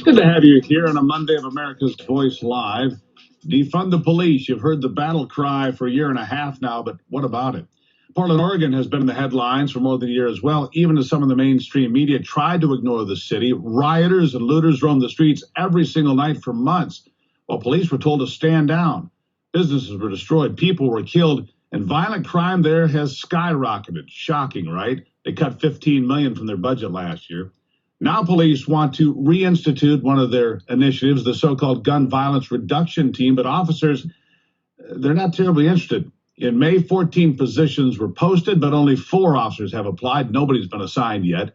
Good to have you here on a Monday of America's Voice Live. Defund the police. You've heard the battle cry for a year and a half now, but what about it? Portland, Oregon has been in the headlines for more than a year as well, even as some of the mainstream media tried to ignore the city. Rioters and looters roamed the streets every single night for months, while police were told to stand down. Businesses were destroyed, people were killed, and violent crime there has skyrocketed. Shocking, right? They cut $15 million from their budget last year. Now police want to reinstitute one of their initiatives, the so-called gun violence reduction team, but officers, they're not terribly interested. In May, 14 positions were posted, but only 4 officers have applied. Nobody's been assigned yet.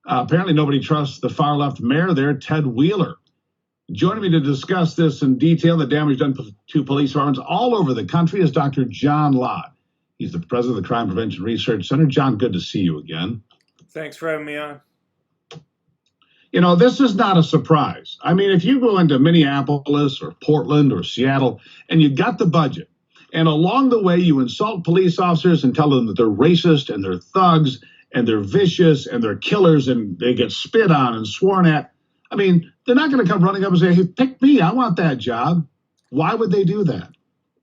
Apparently nobody trusts the far-left mayor there, Ted Wheeler. Joining me to discuss this in detail, the damage done to police departments all over the country, is Dr. John Lott. He's the president of the Crime Prevention Research Center. John, good to see you again. Thanks for having me on. You know, this is not a surprise. I mean, if you go into Minneapolis or Portland or Seattle and you got the budget, and along the way you insult police officers and tell them that they're racist and they're thugs and they're vicious and they're killers and they get spit on and sworn at, I mean, they're not going to come running up and say, hey, pick me, I want that job. Why would they do that?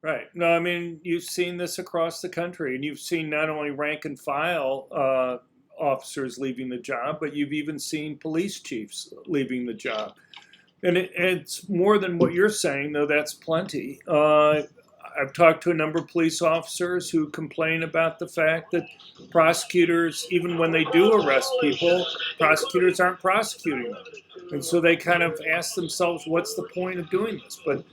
Right. No, I mean, you've seen this across the country, and you've seen not only rank and file officers leaving the job, but you've even seen police chiefs leaving the job. And it's more than what you're saying, though. That's plenty. I've talked to a number of police officers who complain about the fact that prosecutors, even when they do arrest people, prosecutors aren't prosecuting them. And so they kind of ask themselves, what's the point of doing this? But,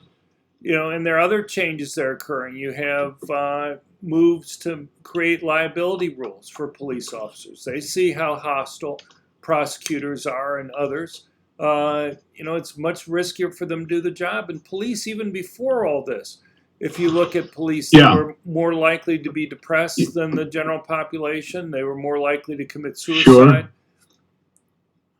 you know, and there are other changes that are occurring. You have moves to create liability rules for police officers. They see how hostile prosecutors are and others. You know, it's much riskier for them to do the job. And police, even before all this, if you look at police, they were more likely to be depressed than the general population. They were more likely to commit suicide. Sure.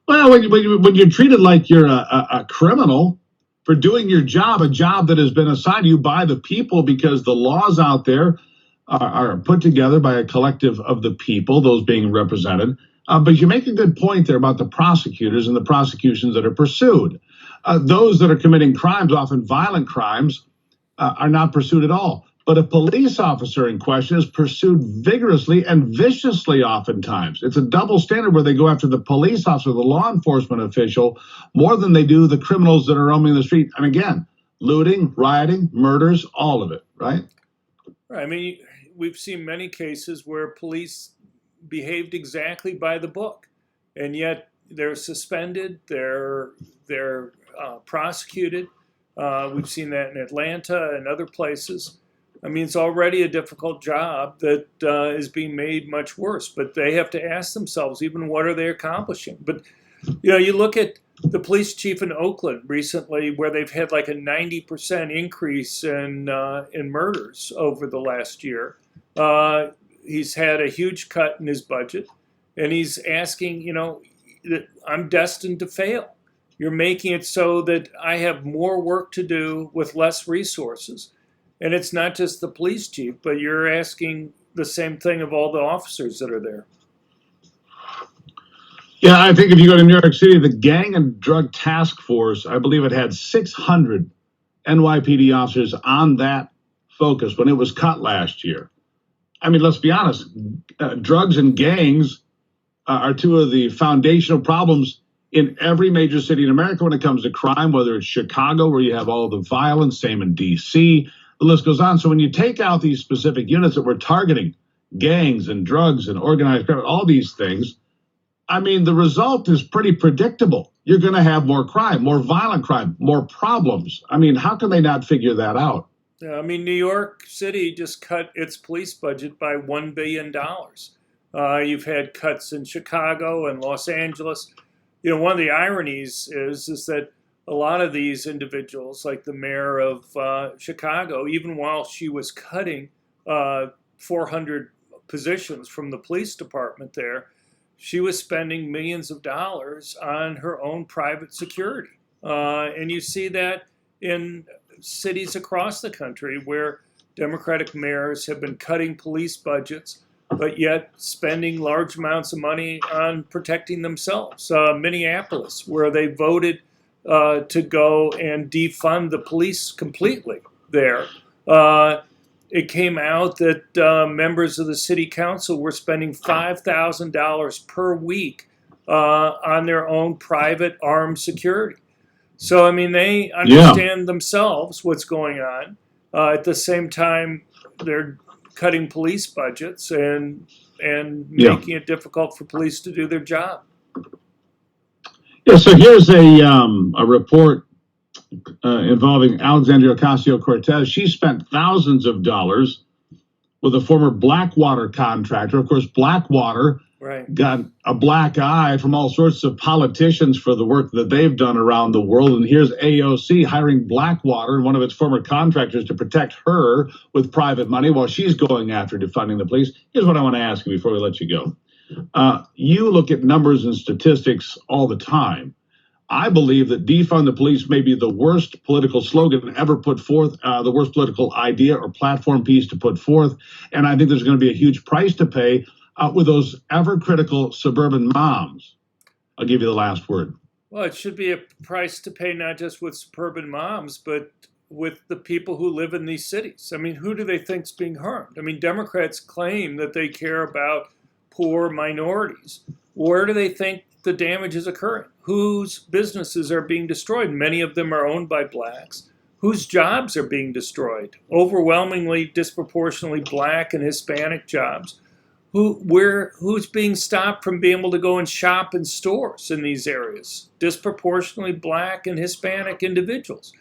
Well, when you're treated like you're a criminal for doing your job, a job that has been assigned to you by the people, because the laws out there are put together by a collective of the people, those being represented. But you make a good point there about the prosecutors and the prosecutions that are pursued. Those that are committing crimes, often violent crimes, are not pursued at all. But a police officer in question is pursued vigorously and viciously oftentimes. It's a double standard where they go after the police officer, the law enforcement official, more than they do the criminals that are roaming the street. And again, looting, rioting, murders, all of it, right? I mean, we've seen many cases where police behaved exactly by the book, and yet they're suspended, they're prosecuted. We've seen that in Atlanta and other places. I mean, it's already a difficult job that is being made much worse, but they have to ask themselves, even what are they accomplishing? But, you know, you look at the police chief in Oakland recently, where they've had like a 90% increase in murders over the last year. He's had a huge cut in his budget, and he's asking, you know, that I'm destined to fail. You're making it so that I have more work to do with less resources. And it's not just the police chief, but you're asking the same thing of all the officers that are there. Yeah, I think if you go to New York City, the Gang and Drug Task Force, I believe it had 600 NYPD officers on that focus when it was cut last year. I mean, let's be honest, drugs and gangs are two of the foundational problems in every major city in America when it comes to crime, whether it's Chicago, where you have all the violence, same in D.C., the list goes on. So when you take out these specific units that we're targeting, gangs and drugs and organized crime, all these things, I mean, the result is pretty predictable. You're going to have more crime, more violent crime, more problems. I mean, how can they not figure that out? Yeah, I mean, New York City just cut its police budget by $1 billion. You've had cuts in Chicago and Los Angeles. You know, one of the ironies is that a lot of these individuals, like the mayor of Chicago, even while she was cutting 400 positions from the police department there, she was spending millions of dollars on her own private security. And you see that in cities across the country where Democratic mayors have been cutting police budgets, but yet spending large amounts of money on protecting themselves. Minneapolis, where they voted to go and defund the police completely there. It came out that members of the city council were spending $5,000 per week on their own private armed security. So, I mean, they understand themselves what's going on. At the same time, they're cutting police budgets and making it difficult for police to do their job. Yeah, so here's a report involving Alexandria Ocasio-Cortez. She spent thousands of dollars with a former Blackwater contractor. Of course, Blackwater got a black eye from all sorts of politicians for the work that they've done around the world. And here's AOC hiring Blackwater and one of its former contractors to protect her with private money while she's going after defunding the police. Here's what I want to ask you before we let you go. You look at numbers and statistics all the time. I believe that defund the police may be the worst political slogan ever put forth, the worst political idea or platform piece to put forth. And I think there's going to be a huge price to pay with those ever critical suburban moms. I'll give you the last word. Well, it should be a price to pay not just with suburban moms, but with the people who live in these cities. I mean, who do they think's being harmed? I mean, Democrats claim that they care about poor minorities. Where do they think the damage is occurring? Whose businesses are being destroyed? Many of them are owned by blacks. Whose jobs are being destroyed? Overwhelmingly, disproportionately black and Hispanic jobs. Who's being stopped from being able to go and shop in stores in these areas? Disproportionately black and Hispanic individuals.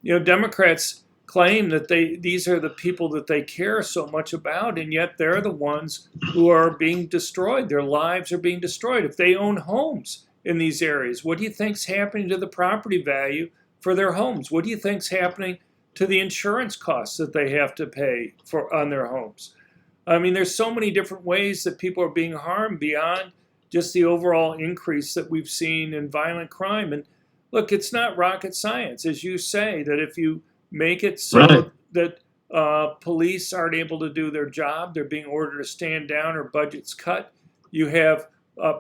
You know, Democrats claim that these are the people that they care so much about, and yet they're the ones who are being destroyed. Their lives are being destroyed. If they own homes in these areas, what do you think's happening to the property value for their homes? What do you think's happening to the insurance costs that they have to pay on their homes? I mean, there's so many different ways that people are being harmed beyond just the overall increase that we've seen in violent crime. And look, it's not rocket science, as you say, that if you make it so that police aren't able to do their job, they're being ordered to stand down or budgets cut. You have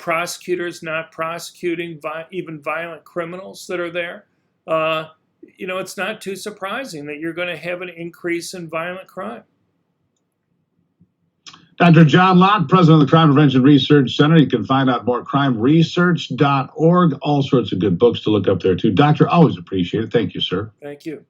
prosecutors not prosecuting even violent criminals that are there. You know, it's not too surprising that you're going to have an increase in violent crime. Dr. John Lott, president of the Crime Prevention Research Center. You can find out more at crimeresearch.org. All sorts of good books to look up there, too. Doctor, always appreciate it. Thank you, sir. Thank you.